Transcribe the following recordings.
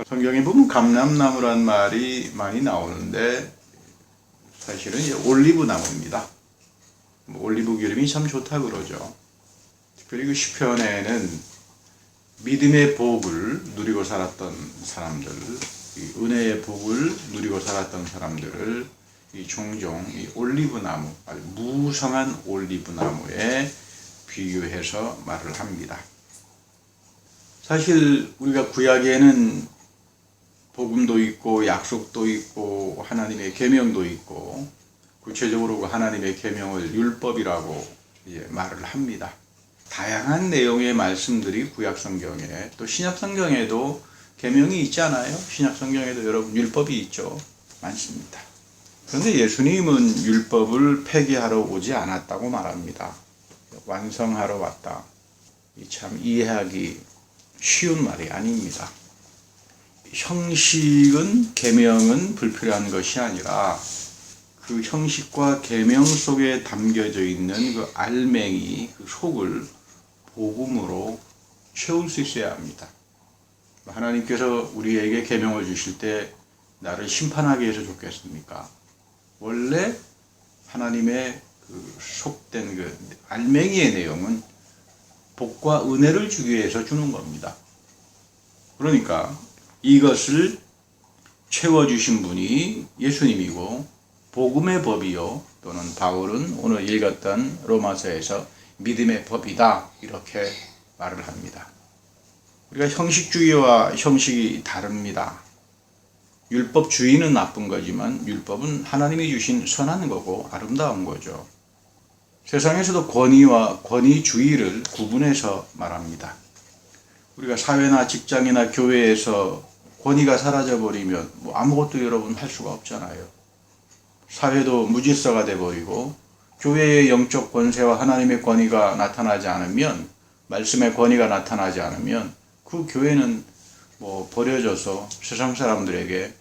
성경에 보면 감람나무란 말이 많이 나오는데 사실은 이제 올리브 나무입니다. 올리브 기름이 참 좋다 그러죠. 특별히 그 시편에는 믿음의 복을 누리고 살았던 사람들, 이 은혜의 복을 누리고 살았던 사람들을 종종 이 올리브 나무, 아주 무성한 올리브 나무에 비유해서 말을 합니다. 사실 우리가 구약에는 복음도 있고 약속도 있고 하나님의 계명도 있고 구체적으로 하나님의 계명을 율법이라고 말을 합니다. 다양한 내용의 말씀들이 구약 성경에 또 신약 성경에도 계명이 있잖아요. 신약 성경에도 여러분 율법이 있죠. 많습니다. 그런데 예수님은 율법을 폐기하러 오지 않았다고 말합니다. 완성하러 왔다. 참 이해하기 쉬운 말이 아닙니다. 형식은 계명은 불필요한 것이 아니라 그 형식과 계명 속에 담겨져 있는 그 알맹이, 그 속을 복음으로 채울 수 있어야 합니다. 하나님께서 우리에게 계명을 주실 때 나를 심판하기 위해서 줬겠습니까? 원래 하나님의 그 속된 그 알맹이의 내용은 복과 은혜를 주기 위해서 주는 겁니다. 그러니까 이것을 채워주신 분이 예수님이고 복음의 법이요 또는 바울은 오늘 읽었던 로마서에서 믿음의 법이다 이렇게 말을 합니다. 우리가 형식주의와 형식이 다릅니다. 율법주의는 나쁜 거지만 율법은 하나님이 주신 선한 거고 아름다운 거죠. 세상에서도 권위와 권위주의를 구분해서 말합니다. 우리가 사회나 직장이나 교회에서 권위가 사라져버리면 아무것도 여러분 할 수가 없잖아요. 사회도 무질서가 돼버리고 교회의 영적 권세와 하나님의 권위가 나타나지 않으면 말씀의 권위가 나타나지 않으면 그 교회는 버려져서 세상 사람들에게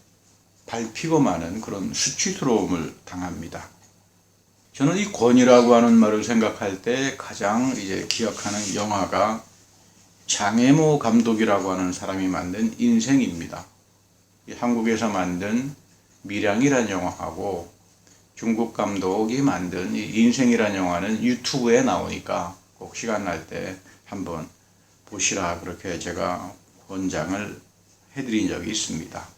밟히고 마는 그런 수치스러움을 당합니다. 저는 이 권위라고 하는 말을 생각할 때 가장 기억하는 영화가 장혜모 감독이라고 하는 사람이 만든 인생입니다. 한국에서 만든 밀양이라는 영화하고 중국 감독이 만든 인생이라는 영화는 유튜브에 나오니까 꼭 시간 날 때 한번 보시라 그렇게 제가 권장을 해드린 적이 있습니다.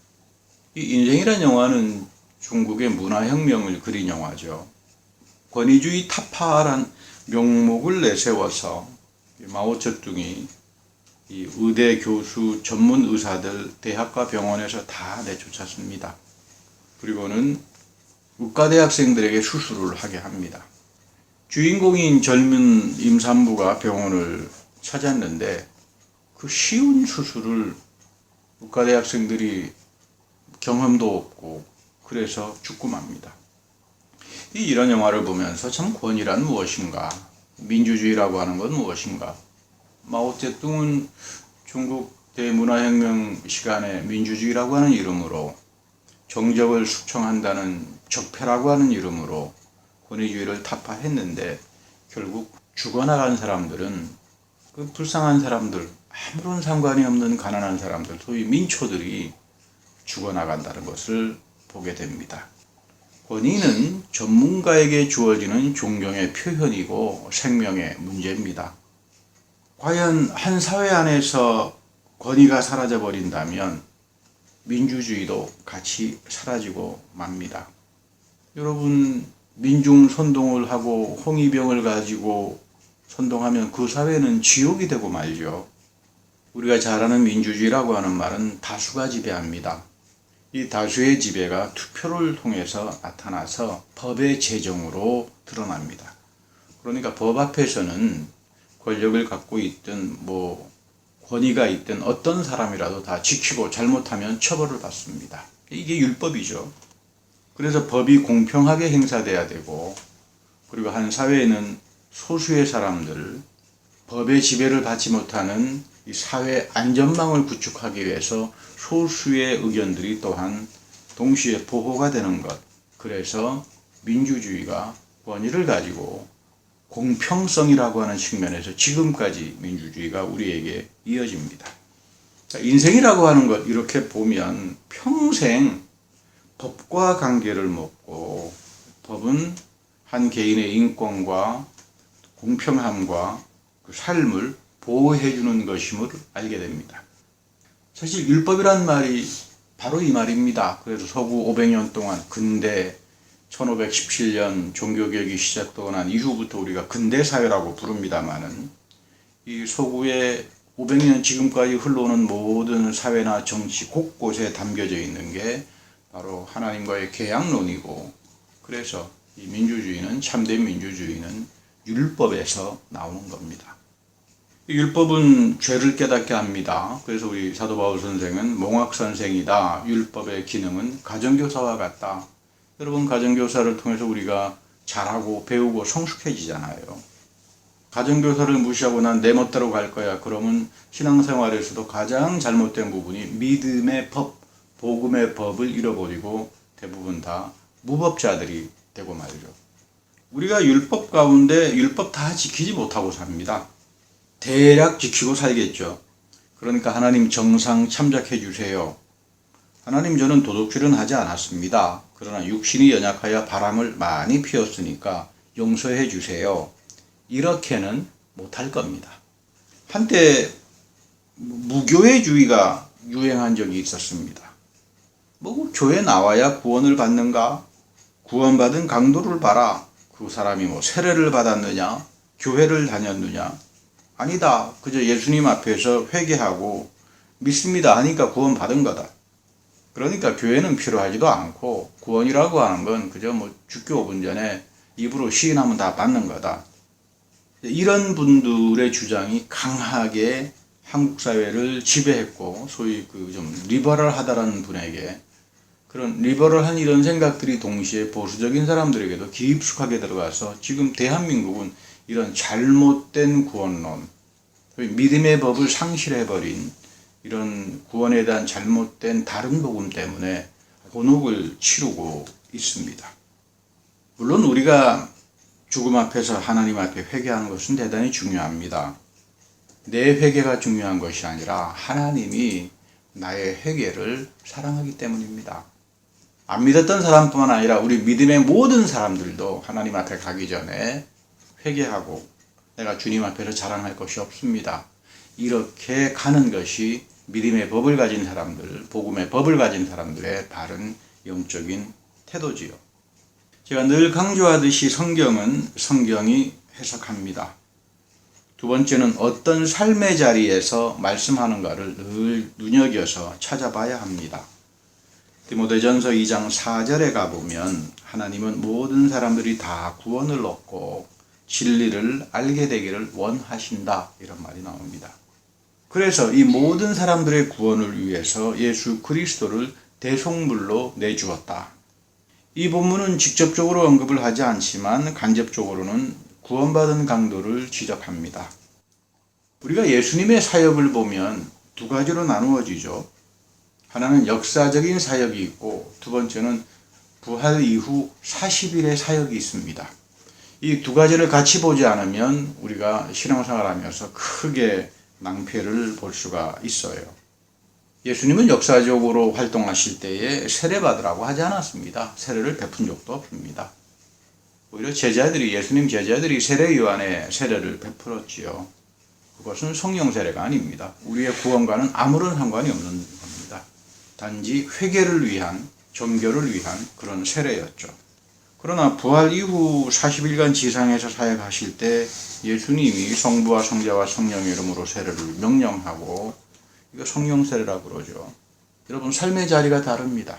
이 인생이라는 영화는 중국의 문화혁명을 그린 영화죠. 권위주의 타파란 명목을 내세워서 마오쩌둥이 이 의대 교수, 전문 의사들, 대학과 병원에서 다 내쫓았습니다. 그리고는 의과대학생들에게 수술을 하게 합니다. 주인공인 젊은 임산부가 병원을 찾았는데 그 쉬운 수술을 의과대학생들이 경험도 없고 그래서 죽고 맙니다. 이런 영화를 보면서 참 권위란 무엇인가, 민주주의라고 하는 건 무엇인가. 마오쩌둥은 중국 대문화혁명 시간에 민주주의라고 하는 이름으로 정적을 숙청한다는 적폐라고 하는 이름으로 권위주의를 타파했는데 결국 죽어나간 사람들은 그 불쌍한 사람들, 아무런 상관이 없는 가난한 사람들, 소위 민초들이 죽어나간다는 것을 보게 됩니다. 권위는 전문가에게 주어지는 존경의 표현이고 생명의 문제입니다. 과연 한 사회 안에서 권위가 사라져 버린다면 민주주의도 같이 사라지고 맙니다. 여러분 민중 선동을 하고 홍위병을 가지고 선동하면 그 사회는 지옥이 되고 말죠. 우리가 잘 아는 민주주의라고 하는 말은 다수가 지배합니다. 이 다수의 지배가 투표를 통해서 나타나서 법의 제정으로 드러납니다. 그러니까 법 앞에서는 권력을 갖고 있든 권위가 있든 어떤 사람이라도 다 지키고 잘못하면 처벌을 받습니다. 이게 율법이죠. 그래서 법이 공평하게 행사돼야 되고 그리고 한 사회에는 소수의 사람들, 법의 지배를 받지 못하는 이 사회 안전망을 구축하기 위해서 소수의 의견들이 또한 동시에 보호가 되는 것. 그래서 민주주의가 권위를 가지고 공평성이라고 하는 측면에서 지금까지 민주주의가 우리에게 이어집니다. 인생이라고 하는 것 이렇게 보면 평생 법과 관계를 맺고 법은 한 개인의 인권과 공평함과 그 삶을 보호해주는 것임을 알게 됩니다. 사실 율법이란 말이 바로 이 말입니다. 그래서 서구 500년 동안 근대 1517년 종교개혁이 시작되고 난 이후부터 우리가 근대사회라고 부릅니다마는 이 서구의 500년 지금까지 흘러오는 모든 사회나 정치 곳곳에 담겨져 있는 게 바로 하나님과의 계약론이고, 그래서 이 민주주의는, 참된 민주주의는 율법에서 나오는 겁니다. 이 율법은 죄를 깨닫게 합니다. 그래서 우리 사도 바울 선생은 몽학선생이다. 율법의 기능은 가정교사와 같다. 여러분, 가정교사를 통해서 우리가 잘하고 배우고 성숙해지잖아요. 가정교사를 무시하고 난 내 멋대로 갈 거야. 그러면 신앙생활에서도 가장 잘못된 부분이 믿음의 법, 복음의 법을 잃어버리고 대부분 다 무법자들이 되고 말이죠. 우리가 율법 가운데 율법 다 지키지 못하고 삽니다. 대략 지키고 살겠죠. 그러니까 하나님 정상 참작해 주세요. 하나님, 저는 도둑질은 하지 않았습니다. 그러나 육신이 연약하여 바람을 많이 피웠으니까 용서해 주세요. 이렇게는 못할 겁니다. 한때 무교회주의가 유행한 적이 있었습니다. 교회 나와야 구원을 받는가? 구원받은 강도를 봐라. 그 사람이 세례를 받았느냐? 교회를 다녔느냐? 아니다. 그저 예수님 앞에서 회개하고 믿습니다 하니까 구원받은 거다. 그러니까 교회는 필요하지도 않고 구원이라고 하는 건 그저 죽기 5분 전에 입으로 시인하면 다 받는 거다. 이런 분들의 주장이 강하게 한국 사회를 지배했고, 소위 좀 리버럴하다라는 분에게 그런 리버럴한 이런 생각들이 동시에 보수적인 사람들에게도 깊숙하게 들어가서 지금 대한민국은 이런 잘못된 구원론, 믿음의 법을 상실해버린 이런 구원에 대한 잘못된 다른 복음 때문에 곤혹을 치르고 있습니다. 물론 우리가 죽음 앞에서 하나님 앞에 회개하는 것은 대단히 중요합니다. 내 회개가 중요한 것이 아니라 하나님이 나의 회개를 사랑하기 때문입니다. 안 믿었던 사람뿐만 아니라 우리 믿음의 모든 사람들도 하나님 앞에 가기 전에 회개하고 내가 주님 앞에서 자랑할 것이 없습니다. 이렇게 가는 것이 믿음의 법을 가진 사람들, 복음의 법을 가진 사람들의 바른 영적인 태도지요. 제가 늘 강조하듯이 성경은 성경이 해석합니다. 두 번째는 어떤 삶의 자리에서 말씀하는가를 늘 눈여겨서 찾아봐야 합니다. 디모데전서 2장 4절에 가보면 하나님은 모든 사람들이 다 구원을 얻고 진리를 알게 되기를 원하신다, 이런 말이 나옵니다. 그래서 이 모든 사람들의 구원을 위해서 예수 그리스도를 대속물로 내주었다. 이 본문은 직접적으로 언급을 하지 않지만 간접적으로는 구원받은 강도를 지적합니다. 우리가 예수님의 사역을 보면 두 가지로 나누어지죠. 하나는 역사적인 사역이 있고 두 번째는 부활 이후 40일의 사역이 있습니다. 이 두 가지를 같이 보지 않으면 우리가 신앙생활하면서 크게 낭패를 볼 수가 있어요. 예수님은 역사적으로 활동하실 때에 세례받으라고 하지 않았습니다. 세례를 베푼 적도 없습니다. 오히려 예수님 제자들이 세례요한의 세례를 베풀었지요. 그것은 성령 세례가 아닙니다. 우리의 구원과는 아무런 상관이 없는 겁니다. 단지 회개를 위한, 정결을 위한 그런 세례였죠. 그러나 부활 이후 40일간 지상에서 사역하실 때 예수님이 성부와 성자와 성령의 이름으로 세례를 명령하고, 이거 성령 세례라고 그러죠. 여러분, 삶의 자리가 다릅니다.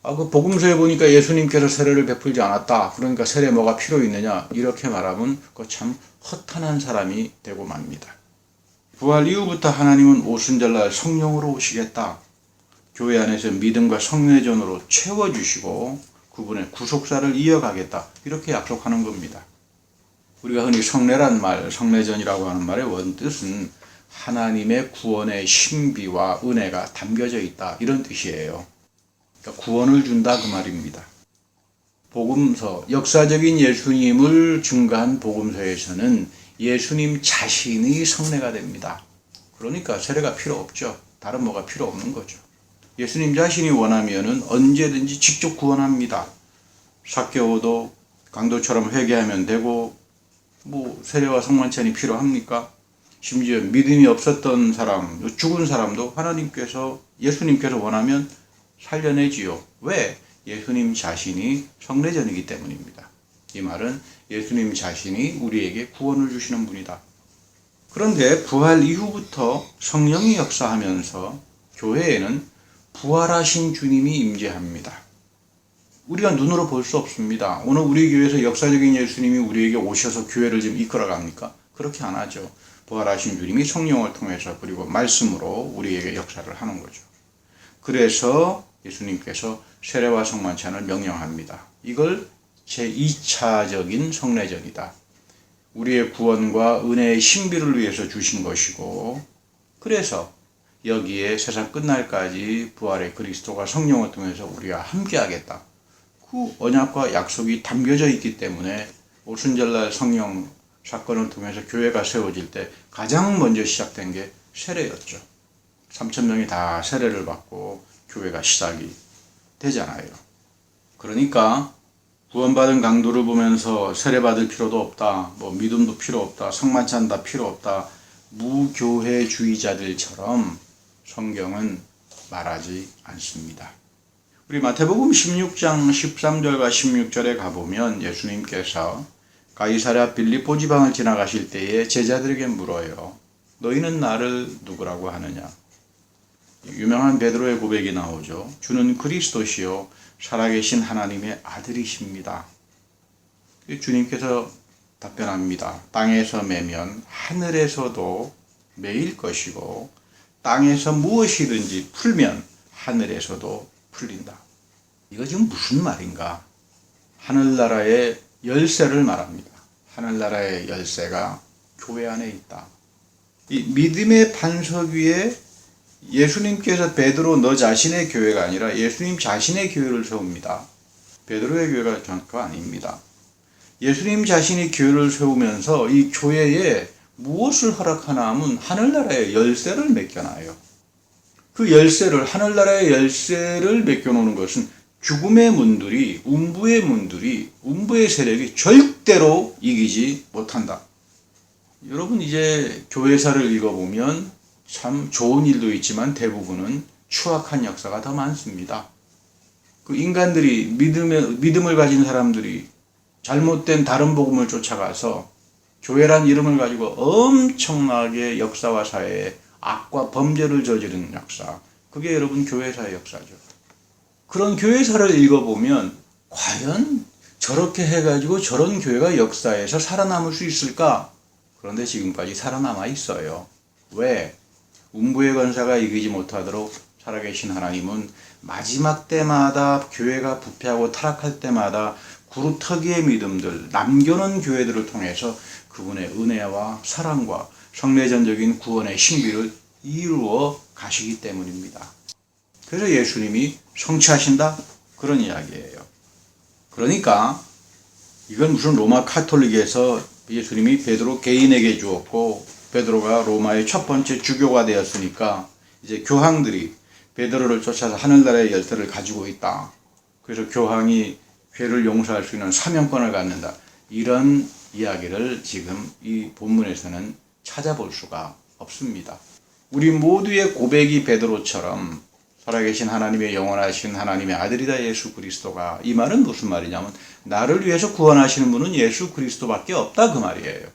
그 복음서에 보니까 예수님께서 세례를 베풀지 않았다. 그러니까 세례 뭐가 필요 있느냐? 이렇게 말하면 그 참 허탄한 사람이 되고 맙니다. 부활 이후부터 하나님은 오순절날 성령으로 오시겠다. 교회 안에서 믿음과 성례전으로 채워주시고 그분의 구속사를 이어가겠다. 이렇게 약속하는 겁니다. 우리가 흔히 성례란 말, 성례전이라고 하는 말의 원뜻은 하나님의 구원의 신비와 은혜가 담겨져 있다, 이런 뜻이에요. 그러니까 구원을 준다, 그 말입니다. 복음서, 역사적인 예수님을 증거한 복음서에서는 예수님 자신이 성례가 됩니다. 그러니까 세례가 필요 없죠. 다른 뭐가 필요 없는 거죠. 예수님 자신이 원하면은 언제든지 직접 구원합니다. 삭개오도 강도처럼 회개하면 되고, 뭐 세례와 성만찬이 필요합니까? 심지어 믿음이 없었던 사람, 죽은 사람도 예수님께서 원하면 살려내지요. 왜? 예수님 자신이 성례전이기 때문입니다. 이 말은 예수님 자신이 우리에게 구원을 주시는 분이다. 그런데 부활 이후부터 성령이 역사하면서 교회에는 부활하신 주님이 임재합니다. 우리가 눈으로 볼 수 없습니다. 오늘 우리 교회에서 역사적인 예수님이 우리에게 오셔서 교회를 지금 이끌어갑니까? 그렇게 안 하죠. 부활하신 주님이 성령을 통해서 그리고 말씀으로 우리에게 역사를 하는 거죠. 그래서 예수님께서 세례와 성만찬을 명령합니다. 이걸 제2차적인 성례전이다. 우리의 구원과 은혜의 신비를 위해서 주신 것이고, 그래서 여기에 세상 끝날까지 부활의 그리스도가 성령을 통해서 우리가 함께하겠다. 그 언약과 약속이 담겨져 있기 때문에 오순절날 성령 사건을 통해서 교회가 세워질 때 가장 먼저 시작된 게 세례였죠. 3,000명이 다 세례를 받고 교회가 시작이 되잖아요. 그러니까 구원받은 강도를 보면서 세례받을 필요도 없다, 믿음도 필요 없다, 성만찬 다 필요 없다, 무교회주의자들처럼 성경은 말하지 않습니다. 우리 마태복음 16장 13절과 16절에 가보면 예수님께서 가이사랴 빌립보 지방을 지나가실 때에 제자들에게 물어요. 너희는 나를 누구라고 하느냐? 유명한 베드로의 고백이 나오죠. 주는 그리스도시요 살아계신 하나님의 아들이십니다. 주님께서 답변합니다. 땅에서 매면 하늘에서도 매일 것이고 땅에서 무엇이든지 풀면 하늘에서도 풀린다. 이거 지금 무슨 말인가? 하늘나라의 열쇠를 말합니다. 하늘나라의 열쇠가 교회 안에 있다. 이 믿음의 반석 위에 예수님께서 베드로 너 자신의 교회가 아니라 예수님 자신의 교회를 세웁니다. 베드로의 교회가 전가 아닙니다. 예수님 자신이 교회를 세우면서 이 교회에 무엇을 허락하나 하면 하늘나라의 열쇠를 맡겨놔요. 그 열쇠를, 하늘나라의 열쇠를 맡겨놓는 것은 죽음의 문들이, 음부의 세력이 절대로 이기지 못한다. 여러분 이제 교회사를 읽어보면 참 좋은 일도 있지만 대부분은 추악한 역사가 더 많습니다. 그 인간들이 믿음을 가진 사람들이 잘못된 다른 복음을 쫓아가서 교회란 이름을 가지고 엄청나게 역사와 사회에 악과 범죄를 저지른 역사. 그게 여러분 교회사의 역사죠. 그런 교회사를 읽어보면 과연 저렇게 해가지고 저런 교회가 역사에서 살아남을 수 있을까? 그런데 지금까지 살아남아 있어요. 왜? 음부의 권세가 이기지 못하도록 살아계신 하나님은 마지막 때마다 교회가 부패하고 타락할 때마다 구루터기의 믿음들, 남겨놓은 교회들을 통해서 그분의 은혜와 사랑과 성례전적인 구원의 신비를 이루어 가시기 때문입니다. 그래서 예수님이 성취하신다? 그런 이야기예요. 그러니까 이건 무슨 로마 카톨릭에서 예수님이 베드로 개인에게 주었고 베드로가 로마의 첫 번째 주교가 되었으니까 이제 교황들이 베드로를 쫓아서 하늘나라의 열쇠를 가지고 있다. 그래서 교황이 죄를 용서할 수 있는 사명권을 갖는다. 이런 이야기를 지금 이 본문에서는 찾아볼 수가 없습니다. 우리 모두의 고백이 베드로처럼 살아계신 하나님의 영원하신 하나님의 아들이다 예수 그리스도가, 이 말은 무슨 말이냐면 나를 위해서 구원하시는 분은 예수 그리스도밖에 없다 그 말이에요.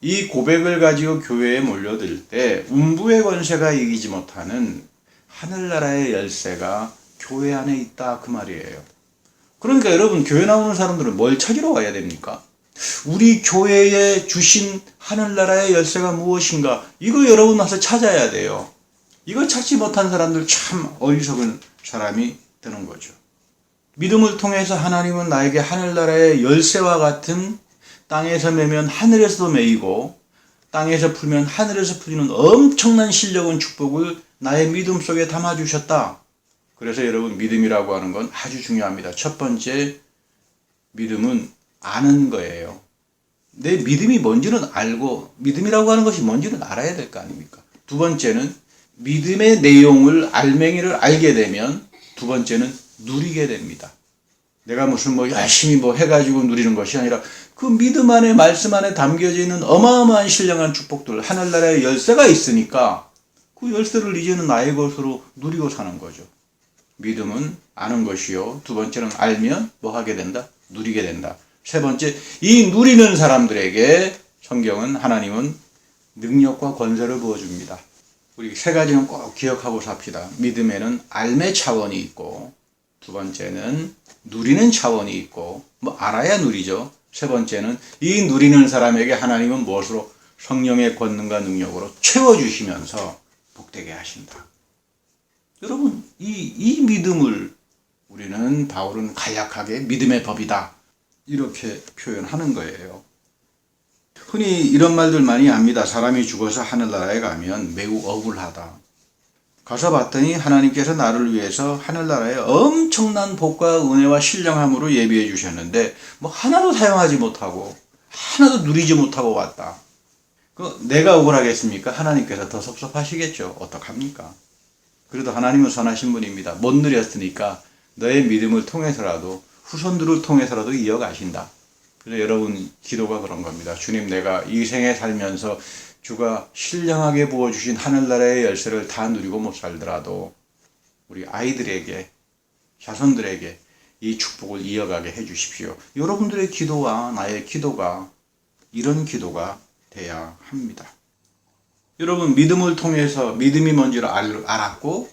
이 고백을 가지고 교회에 몰려들 때 음부의 권세가 이기지 못하는 하늘나라의 열쇠가 교회 안에 있다 그 말이에요. 그러니까 여러분 교회 나오는 사람들은 뭘 찾으러 와야 됩니까? 우리 교회에 주신 하늘나라의 열쇠가 무엇인가? 이거 여러분 와서 찾아야 돼요. 이거 찾지 못한 사람들 참 어리석은 사람이 되는 거죠. 믿음을 통해서 하나님은 나에게 하늘나라의 열쇠와 같은 땅에서 매면 하늘에서도 매이고 땅에서 풀면 하늘에서 풀리는 엄청난 실력은 축복을 나의 믿음 속에 담아주셨다. 그래서 여러분 믿음이라고 하는 건 아주 중요합니다. 첫 번째, 믿음은 아는 거예요. 내 믿음이 뭔지는 알고 믿음이라고 하는 것이 뭔지는 알아야 될 거 아닙니까? 두 번째는 믿음의 내용을 알맹이를 알게 되면 두 번째는 누리게 됩니다. 내가 무슨 열심히 해가지고 누리는 것이 아니라 그 믿음 안에 말씀 안에 담겨져 있는 어마어마한 신령한 축복들, 하늘나라의 열쇠가 있으니까 그 열쇠를 이제는 나의 것으로 누리고 사는 거죠. 믿음은 아는 것이요. 두 번째는 알면 하게 된다? 누리게 된다. 세 번째, 이 누리는 사람들에게 성경은 하나님은 능력과 권세를 부어줍니다. 우리 세 가지는 꼭 기억하고 삽시다. 믿음에는 알매 차원이 있고, 두 번째는 누리는 차원이 있고, 알아야 누리죠. 세 번째는 이 누리는 사람에게 하나님은 무엇으로? 성령의 권능과 능력으로 채워주시면서 복되게 하신다. 여러분, 이 믿음을 우리는 바울은 간략하게 믿음의 법이다. 이렇게 표현하는 거예요. 흔히 이런 말들 많이 합니다. 사람이 죽어서 하늘나라에 가면 매우 억울하다. 가서 봤더니 하나님께서 나를 위해서 하늘나라에 엄청난 복과 은혜와 신령함으로 예비해 주셨는데 하나도 사용하지 못하고 하나도 누리지 못하고 왔다. 내가 억울하겠습니까? 하나님께서 더 섭섭하시겠죠. 어떡합니까? 그래도 하나님은 선하신 분입니다. 못 누렸으니까 너의 믿음을 통해서라도 후손들을 통해서라도 이어가신다. 그래서 여러분 기도가 그런 겁니다. 주님, 내가 이 생에 살면서 주가 신령하게 부어주신 하늘나라의 열쇠를 다 누리고 못 살더라도 우리 아이들에게, 자손들에게 이 축복을 이어가게 해주십시오. 여러분들의 기도와 나의 기도가 이런 기도가 돼야 합니다. 여러분, 믿음을 통해서 믿음이 뭔지를 알았고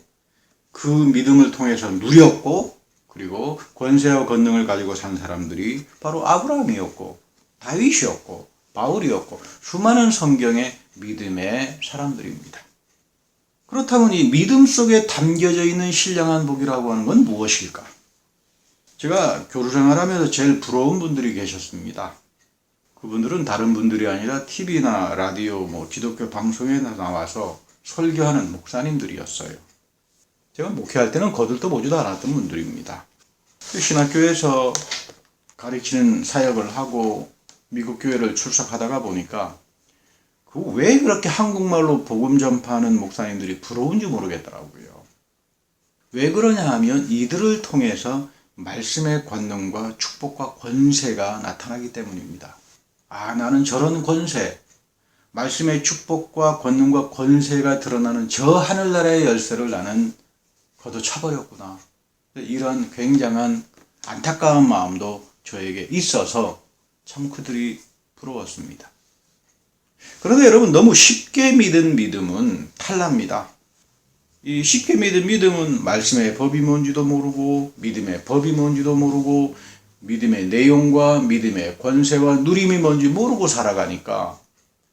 그 믿음을 통해서 누렸고 그리고 권세와 권능을 가지고 산 사람들이 바로 아브라함이었고 다윗이었고 바울이었고 수많은 성경의 믿음의 사람들입니다. 그렇다면 이 믿음 속에 담겨져 있는 신령한 복이라고 하는 건 무엇일까? 제가 교류 생활하면서 제일 부러운 분들이 계셨습니다. 그분들은 다른 분들이 아니라 TV나 라디오, 기독교 방송에 나와서 설교하는 목사님들이었어요. 제가 목회할 때는 거들떠 보지도 않았던 분들입니다. 신학교에서 가르치는 사역을 하고 미국 교회를 출석하다가 보니까 왜 그렇게 한국말로 복음 전파하는 목사님들이 부러운지 모르겠더라고요. 왜 그러냐 하면 이들을 통해서 말씀의 권능과 축복과 권세가 나타나기 때문입니다. 나는 저런 권세, 말씀의 축복과 권능과 권세가 드러나는 저 하늘나라의 열쇠를 나는 걷어차버렸구나. 이런 굉장한 안타까운 마음도 저에게 있어서 참 그들이 부러웠습니다. 그런데 여러분, 너무 쉽게 믿은 믿음은 탈납니다. 이 쉽게 믿은 믿음은 말씀의 법이 뭔지도 모르고 믿음의 법이 뭔지도 모르고 믿음의 내용과 믿음의 권세와 누림이 뭔지 모르고 살아가니까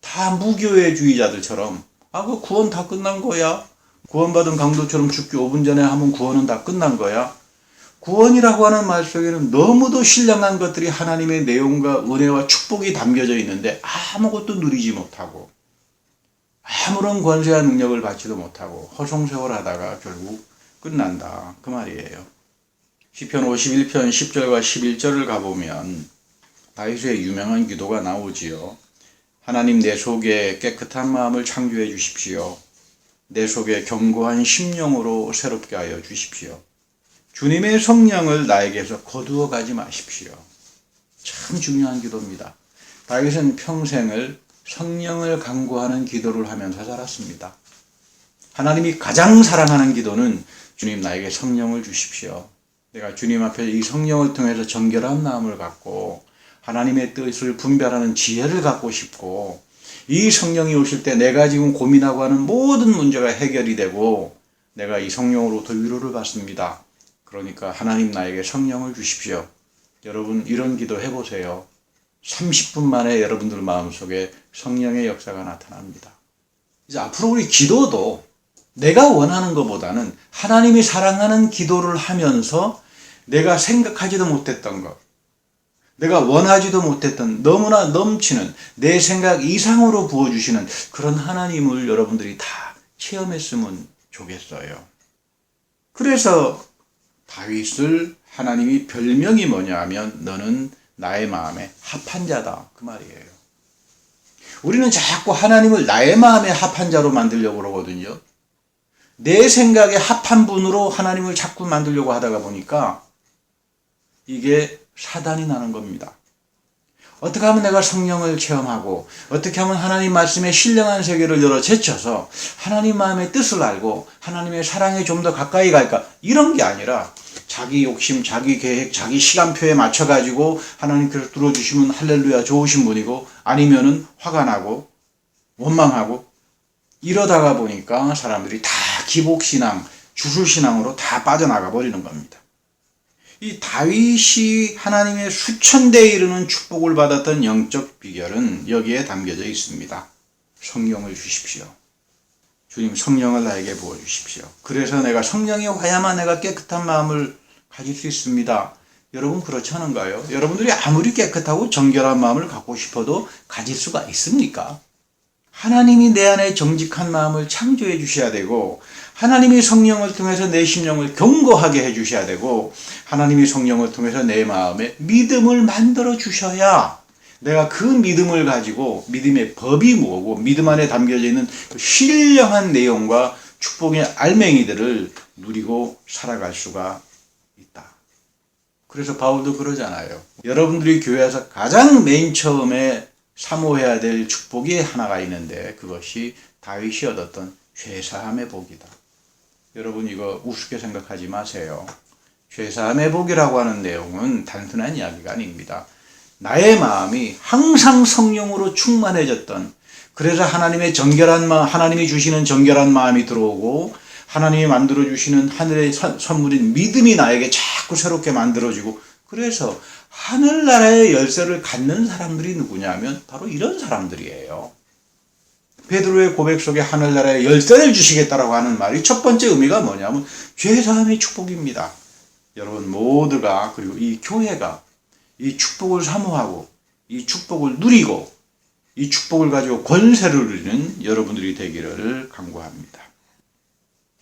다 무교회주의자들처럼 그 구원 다 끝난 거야. 구원받은 강도처럼 죽기 5분 전에 하면 구원은 다 끝난 거야. 구원이라고 하는 말 속에는 너무도 신령한 것들이 하나님의 내용과 은혜와 축복이 담겨져 있는데 아무것도 누리지 못하고 아무런 권세와 능력을 받지도 못하고 허송세월하다가 결국 끝난다. 그 말이에요. 시편 51편 10절과 11절을 가보면 다윗의 유명한 기도가 나오지요. 하나님, 내 속에 깨끗한 마음을 창조해 주십시오. 내 속에 견고한 심령으로 새롭게 하여 주십시오. 주님의 성령을 나에게서 거두어 가지 마십시오. 참 중요한 기도입니다. 다윗은 평생을 성령을 간구하는 기도를 하면서 살았습니다. 하나님이 가장 사랑하는 기도는 주님, 나에게 성령을 주십시오. 내가 주님 앞에 이 성령을 통해서 정결한 마음을 갖고 하나님의 뜻을 분별하는 지혜를 갖고 싶고 이 성령이 오실 때 내가 지금 고민하고 하는 모든 문제가 해결이 되고 내가 이 성령으로부터 위로를 받습니다. 그러니까 하나님, 나에게 성령을 주십시오. 여러분, 이런 기도 해보세요. 30분 만에 여러분들 마음속에 성령의 역사가 나타납니다. 이제 앞으로 우리 기도도 내가 원하는 것보다는 하나님이 사랑하는 기도를 하면서 내가 생각하지도 못했던 것, 내가 원하지도 못했던 너무나 넘치는 내 생각 이상으로 부어주시는 그런 하나님을 여러분들이 다 체험했으면 좋겠어요. 그래서 다윗을 하나님이 별명이 뭐냐 하면 너는 나의 마음에 합한 자다. 그 말이에요. 우리는 자꾸 하나님을 나의 마음에 합한 자로 만들려고 그러거든요. 내 생각에 합한 분으로 하나님을 자꾸 만들려고 하다가 보니까 이게 사단이 나는 겁니다. 어떻게 하면 내가 성령을 체험하고 어떻게 하면 하나님 말씀에 신령한 세계를 열어 제쳐서 하나님 마음의 뜻을 알고 하나님의 사랑에 좀 더 가까이 갈까? 이런 게 아니라 자기 욕심, 자기 계획, 자기 시간표에 맞춰가지고 하나님께서 들어주시면 할렐루야 좋으신 분이고 아니면은 화가 나고 원망하고 이러다가 보니까 사람들이 다 기복신앙, 주술신앙으로 다 빠져나가 버리는 겁니다. 이 다윗이 하나님의 수천대에 이르는 축복을 받았던 영적 비결은 여기에 담겨져 있습니다. 성령을 주십시오. 주님 성령을 나에게 부어주십시오. 그래서 내가 성령이 와야만 내가 깨끗한 마음을 가질 수 있습니다. 여러분 그렇지 않은가요? 여러분들이 아무리 깨끗하고 정결한 마음을 갖고 싶어도 가질 수가 있습니까? 하나님이 내 안에 정직한 마음을 창조해 주셔야 되고 하나님이 성령을 통해서 내 심령을 견고하게 해 주셔야 되고 하나님이 성령을 통해서 내 마음에 믿음을 만들어 주셔야 내가 그 믿음을 가지고 믿음의 법이 뭐고 믿음 안에 담겨져 있는 신령한 내용과 축복의 알맹이들을 누리고 살아갈 수가 있다. 그래서 바울도 그러잖아요. 여러분들이 교회에서 가장 맨 처음에 사모해야 될 축복이 하나가 있는데 그것이 다윗이 얻었던 죄사함의 복이다. 여러분 이거 우습게 생각하지 마세요. 죄사함의 복이라고 하는 내용은 단순한 이야기가 아닙니다. 나의 마음이 항상 성령으로 충만해졌던 그래서 하나님의 정결한 마음, 하나님이 주시는 정결한 마음이 들어오고 하나님이 만들어주시는 하늘의 선물인 믿음이 나에게 자꾸 새롭게 만들어지고 그래서 하늘나라의 열쇠를 갖는 사람들이 누구냐면 바로 이런 사람들이에요. 베드로의 고백 속에 하늘나라의 열쇠를 주시겠다라고 하는 말이 첫 번째 의미가 뭐냐면 죄사함의 축복입니다. 여러분 모두가 그리고 이 교회가 이 축복을 사모하고 이 축복을 누리고 이 축복을 가지고 권세를 누리는 여러분들이 되기를 간구합니다.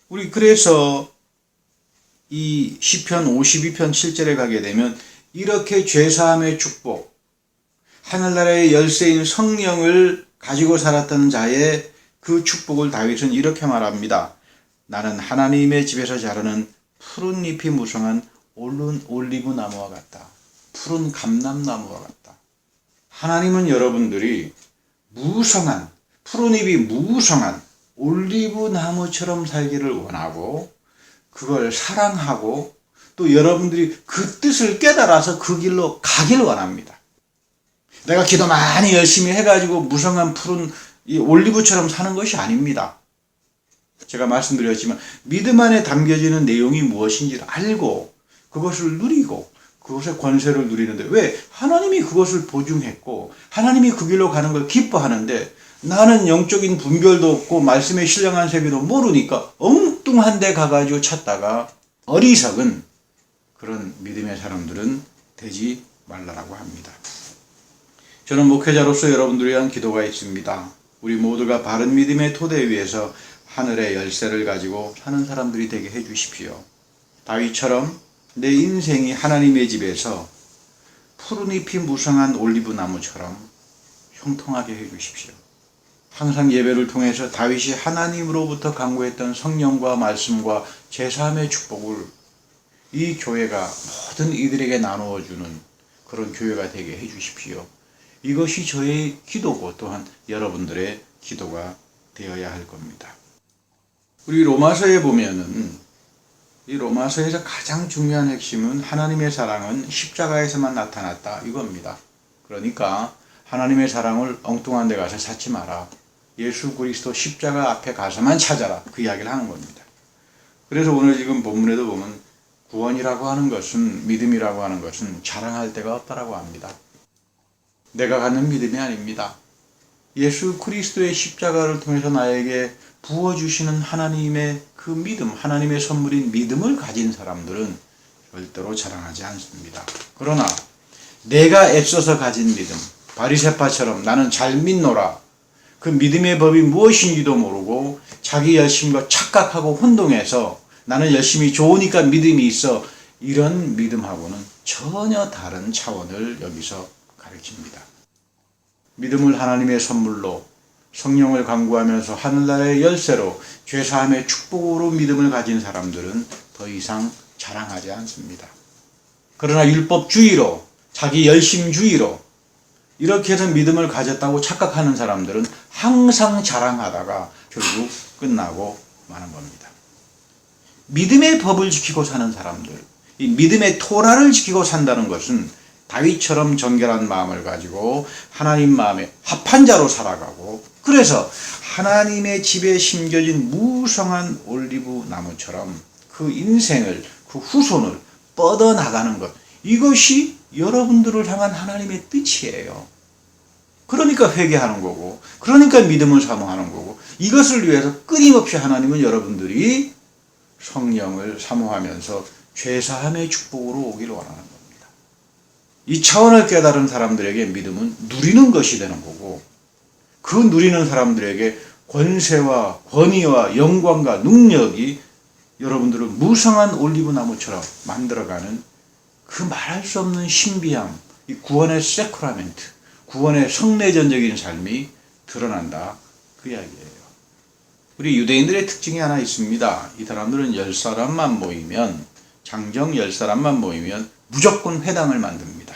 우리 그래서 이 시편 52편 7절에 가게 되면 이렇게 죄사함의 축복, 하늘나라의 열쇠인 성령을 가지고 살았던 자의 그 축복을 다윗은 이렇게 말합니다. 나는 하나님의 집에서 자라는 푸른 잎이 무성한 올리브 나무와 같다. 푸른 감람나무와 같다. 하나님은 여러분들이 무성한, 푸른 잎이 무성한 올리브 나무처럼 살기를 원하고 그걸 사랑하고 또 여러분들이 그 뜻을 깨달아서 그 길로 가길 원합니다. 내가 기도 많이 열심히 해가지고 무성한 푸른 이 올리브처럼 사는 것이 아닙니다. 제가 말씀드렸지만 믿음 안에 담겨지는 내용이 무엇인지를 알고 그것을 누리고 그것의 권세를 누리는데 왜? 하나님이 그것을 보증했고 하나님이 그 길로 가는 걸 기뻐하는데 나는 영적인 분별도 없고 말씀의 신령한 세계도 모르니까 엉뚱한 데 가가지고 찾다가 어리석은 그런 믿음의 사람들은 되지 말라라고 합니다. 저는 목회자로서 여러분들을 위한 기도가 있습니다. 우리 모두가 바른 믿음의 토대 위에서 하늘의 열쇠를 가지고 사는 사람들이 되게 해 주십시오. 다윗처럼 내 인생이 하나님의 집에서 푸른 잎이 무성한 올리브 나무처럼 형통하게 해 주십시오. 항상 예배를 통해서 다윗이 하나님으로부터 간구했던 성령과 말씀과 제사함의 축복을 이 교회가 모든 이들에게 나누어 주는 그런 교회가 되게 해 주십시오. 이것이 저의 기도고 또한 여러분들의 기도가 되어야 할 겁니다. 우리 로마서에 보면은 이 로마서에서 가장 중요한 핵심은 하나님의 사랑은 십자가에서만 나타났다 이겁니다. 그러니까 하나님의 사랑을 엉뚱한 데 가서 찾지 마라. 예수 그리스도 십자가 앞에 가서만 찾아라. 그 이야기를 하는 겁니다. 그래서 오늘 지금 본문에도 보면 구원이라고 하는 것은 믿음이라고 하는 것은 자랑할 데가 없다라고 합니다. 내가 갖는 믿음이 아닙니다. 예수 그리스도의 십자가를 통해서 나에게 부어주시는 하나님의 그 믿음, 하나님의 선물인 믿음을 가진 사람들은 절대로 자랑하지 않습니다. 그러나 내가 애써서 가진 믿음, 바리새파처럼 나는 잘 믿노라. 그 믿음의 법이 무엇인지도 모르고 자기 열심과 착각하고 혼동해서 나는 열심히 좋으니까 믿음이 있어. 이런 믿음하고는 전혀 다른 차원을 여기서 가르칩니다. 믿음을 하나님의 선물로 성령을 간구하면서 하늘나라의 열쇠로 죄사함의 축복으로 믿음을 가진 사람들은 더 이상 자랑하지 않습니다. 그러나 율법주의로, 자기 열심주의로 이렇게 해서 믿음을 가졌다고 착각하는 사람들은 항상 자랑하다가 결국 끝나고 마는 겁니다. 믿음의 법을 지키고 사는 사람들, 이 믿음의 토라를 지키고 산다는 것은 다윗처럼 정결한 마음을 가지고 하나님 마음에 합한 자로 살아가고, 그래서 하나님의 집에 심겨진 무성한 올리브 나무처럼 그 인생을, 그 후손을 뻗어나가는 것, 이것이 여러분들을 향한 하나님의 뜻이에요. 그러니까 회개하는 거고, 그러니까 믿음을 사모하는 거고, 이것을 위해서 끊임없이 하나님은 여러분들이 성령을 사모하면서 죄사함의 축복으로 오기를 원하는 겁니다. 이 차원을 깨달은 사람들에게 믿음은 누리는 것이 되는 거고, 그 누리는 사람들에게 권세와 권위와 영광과 능력이 여러분들을 무성한 올리브 나무처럼 만들어가는 그 말할 수 없는 신비함, 이 구원의 세크라멘트, 구원의 성례전적인 삶이 드러난다, 그 이야기예요. 우리 유대인들의 특징이 하나 있습니다. 이 사람들은 10사람만 모이면, 장정 10사람만 모이면 무조건 회당을 만듭니다.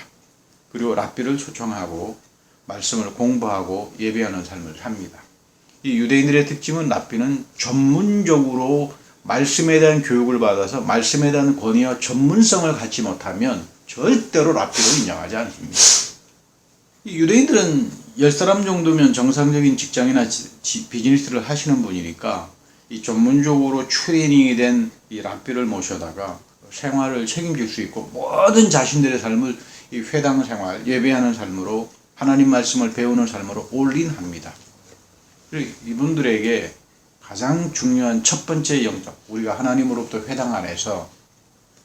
그리고 랍비를 초청하고 말씀을 공부하고 예배하는 삶을 삽니다. 이 유대인들의 특징은 랍비는 전문적으로 말씀에 대한 교육을 받아서 말씀에 대한 권위와 전문성을 갖지 못하면 절대로 랍비로 인정하지 않습니다. 이 유대인들은 10사람 정도면 정상적인 직장이나 비즈니스를 하시는 분이니까 이 전문적으로 트레이닝이 된 이 랍비를 모셔다가 생활을 책임질 수 있고, 모든 자신들의 삶을 이 회당 생활, 예배하는 삶으로, 하나님 말씀을 배우는 삶으로 올인합니다. 그리고 이분들에게 가장 중요한 첫 번째 영적, 우리가 하나님으로부터 회당 안에서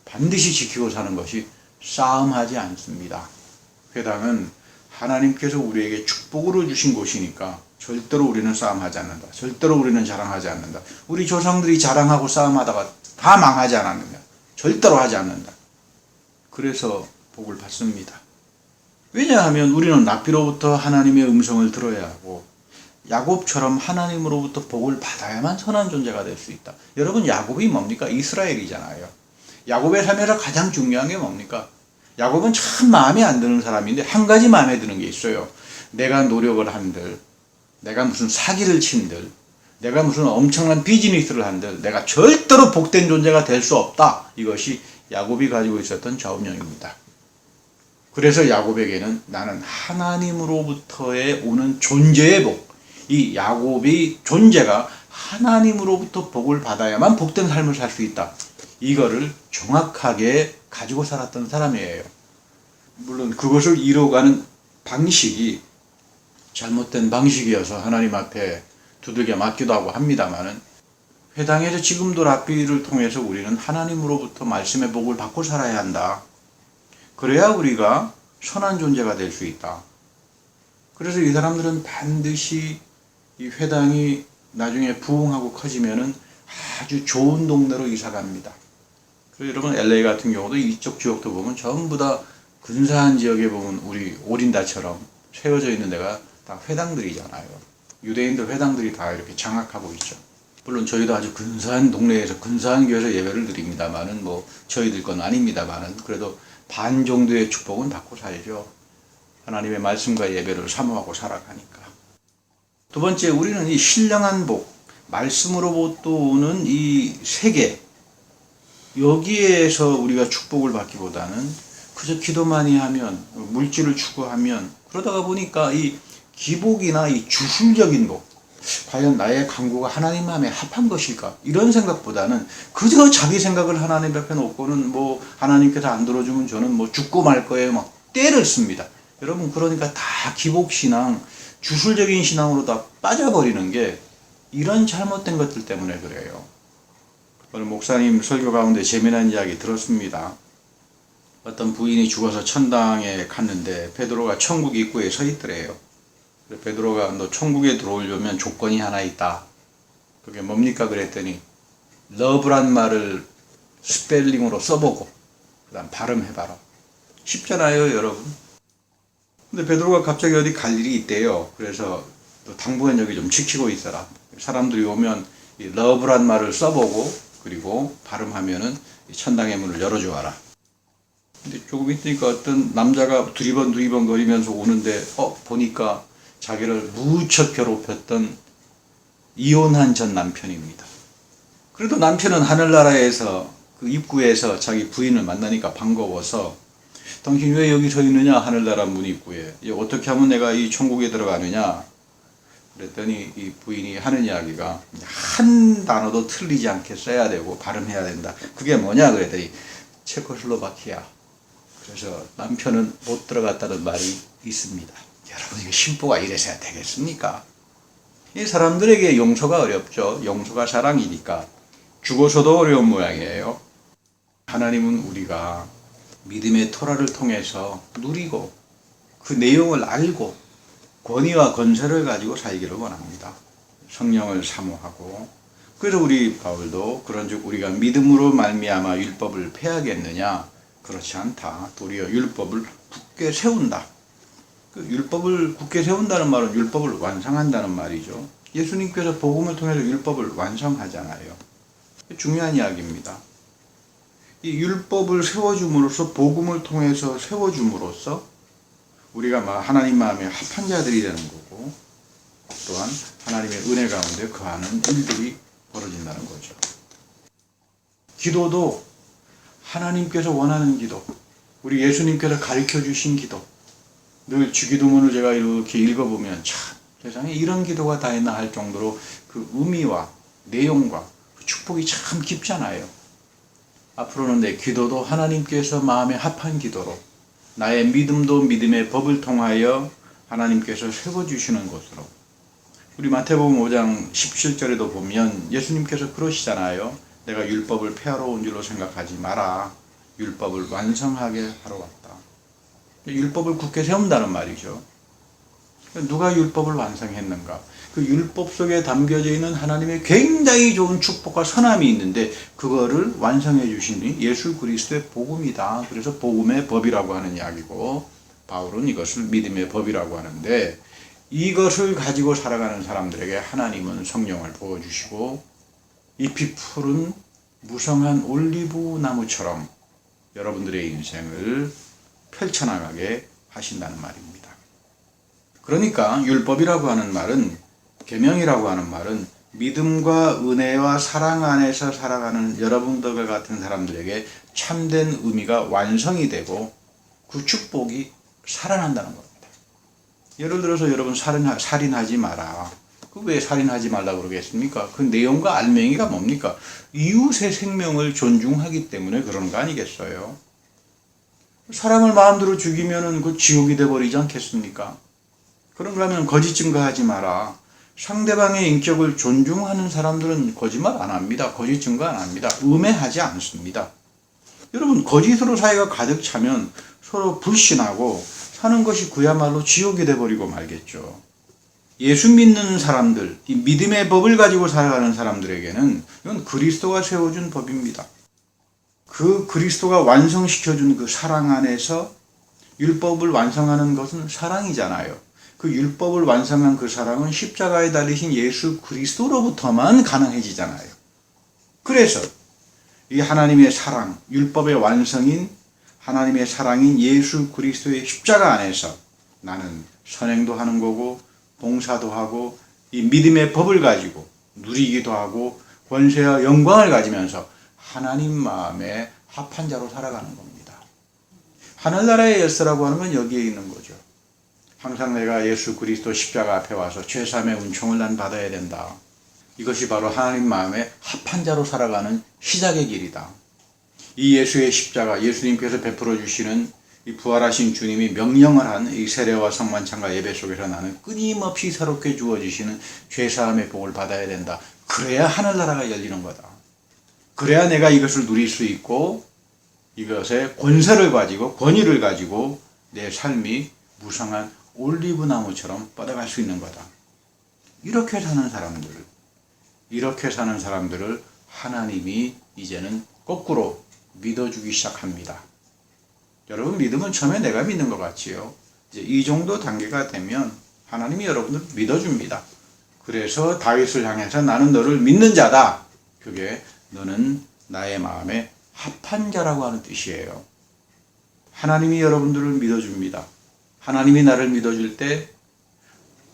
반드시 지키고 사는 것이 싸움하지 않습니다. 회당은 하나님께서 우리에게 축복으로 주신 곳이니까 절대로 우리는 싸움하지 않는다. 절대로 우리는 자랑하지 않는다. 우리 조상들이 자랑하고 싸움하다가 다 망하지 않았느냐. 절대로 하지 않는다. 그래서 복을 받습니다. 왜냐하면 우리는 랍비로부터 하나님의 음성을 들어야 하고, 야곱처럼 하나님으로부터 복을 받아야만 선한 존재가 될 수 있다. 여러분, 야곱이 뭡니까? 이스라엘이잖아요. 야곱의 삶에서 가장 중요한 게 뭡니까? 야곱은 참 마음에 안 드는 사람인데 한 가지 마음에 드는 게 있어요. 내가 노력을 한들, 내가 무슨 사기를 친들, 내가 무슨 엄청난 비즈니스를 한들 내가 절대로 복된 존재가 될 수 없다. 이것이 야곱이 가지고 있었던 좌우명입니다. 그래서 야곱에게는 나는 하나님으로부터의 오는 존재의 복, 이 야곱의 존재가 하나님으로부터 복을 받아야만 복된 삶을 살 수 있다. 이거를 정확하게 가지고 살았던 사람이에요. 물론 그것을 이루어가는 방식이 잘못된 방식이어서 하나님 앞에 두들겨 맞기도 하고 합니다만은, 회당에서 지금도 랍비를 통해서 우리는 하나님으로부터 말씀의 복을 받고 살아야 한다. 그래야 우리가 선한 존재가 될 수 있다. 그래서 이 사람들은 반드시 이 회당이 나중에 부흥하고 커지면은 아주 좋은 동네로 이사 갑니다. 그래서 여러분, LA 같은 경우도 이쪽 지역도 보면 전부 다 근사한 지역에 보면 우리 오린다처럼 세워져 있는 데가 다 회당들이잖아요. 유대인들 회당들이 다 이렇게 장악하고 있죠. 물론 저희도 아주 근사한 동네에서 근사한 교회에서 예배를 드립니다만은, 뭐 저희들 건 아닙니다만은, 그래도 반 정도의 축복은 받고 살죠. 하나님의 말씀과 예배를 사모하고 살아가니까. 두 번째, 우리는 이 신령한 복, 말씀으로부터 오는 이 세계, 여기에서 우리가 축복을 받기보다는 그저 기도 많이 하면, 물질을 추구하면, 그러다가 보니까 이 기복이나 이 주술적인 복, 과연 나의 간구가 하나님 마음에 합한 것일까? 이런 생각보다는 그저 자기 생각을 하나님 앞에 놓고는 뭐 하나님께서 안 들어주면 저는 뭐 죽고 말 거예요. 막 때를 씁니다. 여러분, 그러니까 다 기복신앙, 주술적인 신앙으로 다 빠져버리는 게 이런 잘못된 것들 때문에 그래요. 오늘 목사님 설교 가운데 재미난 이야기 들었습니다. 어떤 부인이 죽어서 천당에 갔는데 베드로가 천국 입구에 서 있더래요. 베드로가 너 천국에 들어오려면 조건이 하나 있다. 그게 뭡니까? 그랬더니 love란 말을 스펠링으로 써보고 그 다음 발음해봐라. 쉽잖아요, 여러분. 근데 베드로가 갑자기 어디 갈 일이 있대요. 그래서 또 당분간 여기 좀 지키고 있어라. 사람들이 오면 이 러브란 말을 써보고 그리고 발음하면은 천당의 문을 열어주어라. 근데 조금 있으니까 어떤 남자가 두리번 거리면서 오는데 보니까 자기를 무척 괴롭혔던 이혼한 전 남편입니다. 그래도 남편은 하늘나라에서 그 입구에서 자기 부인을 만나니까 반가워서 당신 왜 여기 서 있느냐 하늘나라 문 입구에 어떻게 하면 내가 이 천국에 들어가느냐 그랬더니 이 부인이 하는 이야기가 한 단어도 틀리지 않게 써야 되고 발음해야 된다. 그게 뭐냐 그랬더니 체코슬로바키아. 그래서 남편은 못 들어갔다는 말이 있습니다. 여러분 이게 신부가 이래서야 되겠습니까? 이 사람들에게 용서가 어렵죠. 용서가 사랑이니까 죽어서도 어려운 모양이에요. 하나님은 우리가 믿음의 토라를 통해서 누리고 그 내용을 알고 권위와 건설을 가지고 살기를 원합니다. 성령을 사모하고 그래서 우리 바울도 그런즉 우리가 믿음으로 말미암아 율법을 폐하겠느냐? 그렇지 않다. 도리어 율법을 굳게 세운다. 그 율법을 굳게 세운다는 말은 율법을 완성한다는 말이죠. 예수님께서 복음을 통해서 율법을 완성하잖아요. 중요한 이야기입니다. 이 율법을 세워줌으로써 복음을 통해서 세워줌으로써 우리가 하나님 마음에 합한 자들이 되는 거고 또한 하나님의 은혜 가운데 거하는 일들이 벌어진다는 거죠. 기도도 하나님께서 원하는 기도, 우리 예수님께서 가르쳐 주신 기도, 늘 주기도문을 제가 이렇게 읽어보면 참 세상에 이런 기도가 다 있나 할 정도로 그 의미와 내용과 그 축복이 참 깊잖아요. 앞으로는 내 기도도 하나님께서 마음에 합한 기도로 나의 믿음도 믿음의 법을 통하여 하나님께서 세워주시는 것으로 우리 마태복음 5장 17절에도 보면 예수님께서 그러시잖아요. 내가 율법을 폐하러 온 줄로 생각하지 마라. 율법을 완성하게 하러 왔다. 율법을 굳게 세운다는 말이죠. 누가 율법을 완성했는가? 그 율법 속에 담겨져 있는 하나님의 굉장히 좋은 축복과 선함이 있는데 그거를 완성해 주신 예수 그리스도의 복음이다. 그래서 복음의 법이라고 하는 이야기고 바울은 이것을 믿음의 법이라고 하는데 이것을 가지고 살아가는 사람들에게 하나님은 성령을 부어주시고 잎이 푸른 무성한 올리브 나무처럼 여러분들의 인생을 펼쳐나가게 하신다는 말입니다. 그러니까 율법이라고 하는 말은 계명이라고 하는 말은 믿음과 은혜와 사랑 안에서 살아가는 여러분들과 같은 사람들에게 참된 의미가 완성이 되고 그 축복이 살아난다는 겁니다. 예를 들어서 여러분 살인하지 마라. 그 왜 살인하지 말라고 그러겠습니까? 그 내용과 알맹이가 뭡니까? 이웃의 생명을 존중하기 때문에 그런 거 아니겠어요? 사람을 마음대로 죽이면은 그 지옥이 돼버리지 않겠습니까? 그런가 하면 거짓 증거하지 마라. 상대방의 인격을 존중하는 사람들은 거짓말 안 합니다. 거짓 증거 안 합니다. 음해하지 않습니다. 여러분 거짓으로 사이가 가득 차면 서로 불신하고 사는 것이 그야말로 지옥이 돼버리고 말겠죠. 예수 믿는 사람들, 이 믿음의 법을 가지고 살아가는 사람들에게는 이건 그리스도가 세워준 법입니다. 그 그리스도가 완성시켜준 그 사랑 안에서 율법을 완성하는 것은 사랑이잖아요. 그 율법을 완성한 그 사랑은 십자가에 달리신 예수 그리스도로부터만 가능해지잖아요. 그래서 이 하나님의 사랑, 율법의 완성인 하나님의 사랑인 예수 그리스도의 십자가 안에서 나는 선행도 하는 거고 봉사도 하고 이 믿음의 법을 가지고 누리기도 하고 권세와 영광을 가지면서 하나님 마음에 합한 자로 살아가는 겁니다. 하늘나라의 열쇠라고 하는 건 여기에 있는 거죠. 항상 내가 예수 그리스도 십자가 앞에 와서 죄사함의 은총을 난 받아야 된다. 이것이 바로 하나님 마음에 합한 자로 살아가는 시작의 길이다. 이 예수의 십자가, 예수님께서 베풀어 주시는 이 부활하신 주님이 명령을 한 이 세례와 성만찬과 예배 속에서 나는 끊임없이 새롭게 주어지시는 죄사함의 복을 받아야 된다. 그래야 하늘나라가 열리는 거다. 그래야 내가 이것을 누릴 수 있고 이것의 권세를 가지고 권위를 가지고 내 삶이 무성한 올리브 나무처럼 뻗어갈 수 있는 거다. 이렇게 사는 사람들을 하나님이 이제는 거꾸로 믿어주기 시작합니다. 여러분 믿음은 처음에 내가 믿는 것 같지요. 이제 이 정도 단계가 되면 하나님이 여러분들을 믿어줍니다. 그래서 다윗을 향해서 나는 너를 믿는 자다. 그게 너는 나의 마음에 합한 자라고 하는 뜻이에요. 하나님이 여러분들을 믿어줍니다. 하나님이 나를 믿어줄 때,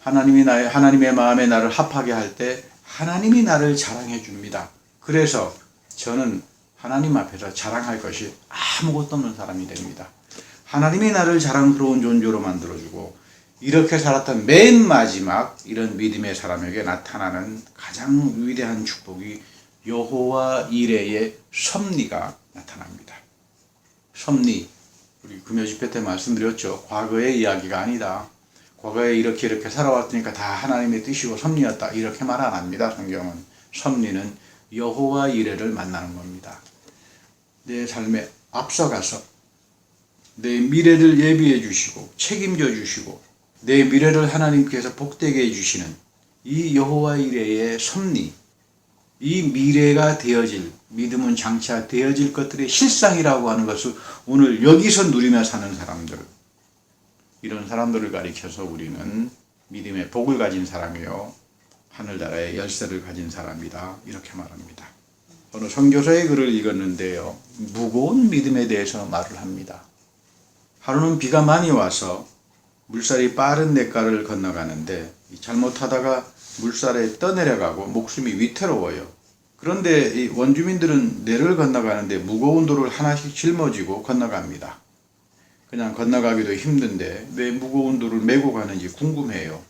하나님의 마음에 나를 합하게 할 때 하나님이 나를 자랑해 줍니다. 그래서 저는 하나님 앞에서 자랑할 것이 아무것도 없는 사람이 됩니다. 하나님이 나를 자랑스러운 존재로 만들어주고 이렇게 살았던 맨 마지막 이런 믿음의 사람에게 나타나는 가장 위대한 축복이 여호와 이레의 섭리가 나타납니다. 섭리, 우리 금요 집회 때 말씀드렸죠. 과거의 이야기가 아니다. 과거에 이렇게 살아왔으니까 다 하나님의 뜻이고 섭리였다. 이렇게 말 안 합니다. 성경은. 섭리는 여호와 이레를 만나는 겁니다. 내 삶에 앞서가서 내 미래를 예비해 주시고 책임져 주시고 내 미래를 하나님께서 복되게 해주시는 이 여호와 이레의 섭리, 이 미래가 되어질, 믿음은 장차 되어질 것들의 실상이라고 하는 것을 오늘 여기서 누리며 사는 사람들, 이런 사람들을 가리켜서 우리는 믿음의 복을 가진 사람이요 하늘나라의 열쇠를 가진 사람이다, 이렇게 말합니다. 어느 선교사의 글을 읽었는데요, 무거운 믿음에 대해서 말을 합니다. 하루는 비가 많이 와서 물살이 빠른 냇가를 건너가는데 잘못하다가 물살에 떠내려가고 목숨이 위태로워요. 그런데 이 원주민들은 내를 건너가는데 무거운 돌을 하나씩 짊어지고 건너갑니다. 그냥 건너가기도 힘든데 왜 무거운 돌을 메고 가는지 궁금해요.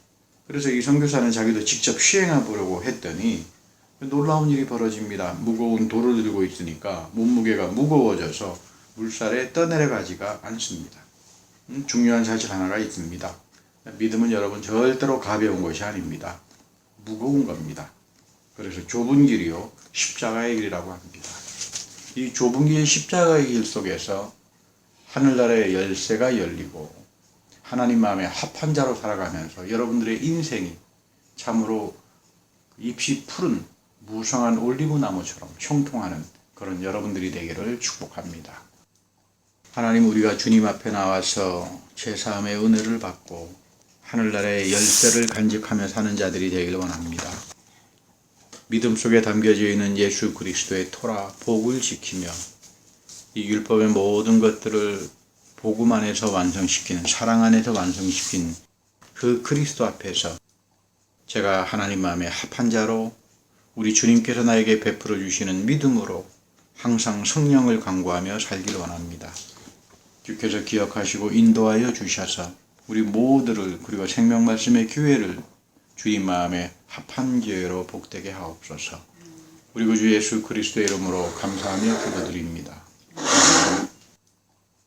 그래서 이 선교사는 자기도 직접 시행해 보려고 했더니 놀라운 일이 벌어집니다. 무거운 돌을 들고 있으니까 몸무게가 무거워져서 물살에 떠내려가지가 않습니다. 중요한 사실 하나가 있습니다. 믿음은 여러분 절대로 가벼운 것이 아닙니다. 무거운 겁니다. 그래서 좁은 길이요 십자가의 길이라고 합니다. 이 좁은 길 십자가의 길 속에서 하늘나라의 열쇠가 열리고 하나님 마음에 합한 자로 살아가면서 여러분들의 인생이 참으로 잎이 푸른 무성한 올리브 나무처럼 형통하는 그런 여러분들이 되기를 축복합니다. 하나님, 우리가 주님 앞에 나와서 죄사함의 은혜를 받고 하늘나라의 열쇠를 간직하며 사는 자들이 되길 원합니다. 믿음 속에 담겨져 있는 예수 그리스도의 토라 복을 지키며 이 율법의 모든 것들을 복음 안에서 완성시키는, 사랑 안에서 완성시킨 그 그리스도 앞에서 제가 하나님 마음에 합한 자로 우리 주님께서 나에게 베풀어 주시는 믿음으로 항상 성령을 간구하며 살기를 원합니다. 주께서 기억하시고 인도하여 주셔서 우리 모두를, 그리고 생명 말씀의 교회를 주님 마음에 합한 교회로 복되게 하옵소서. 우리 구주 예수 그리스도의 이름으로 감사하며 기도드립니다.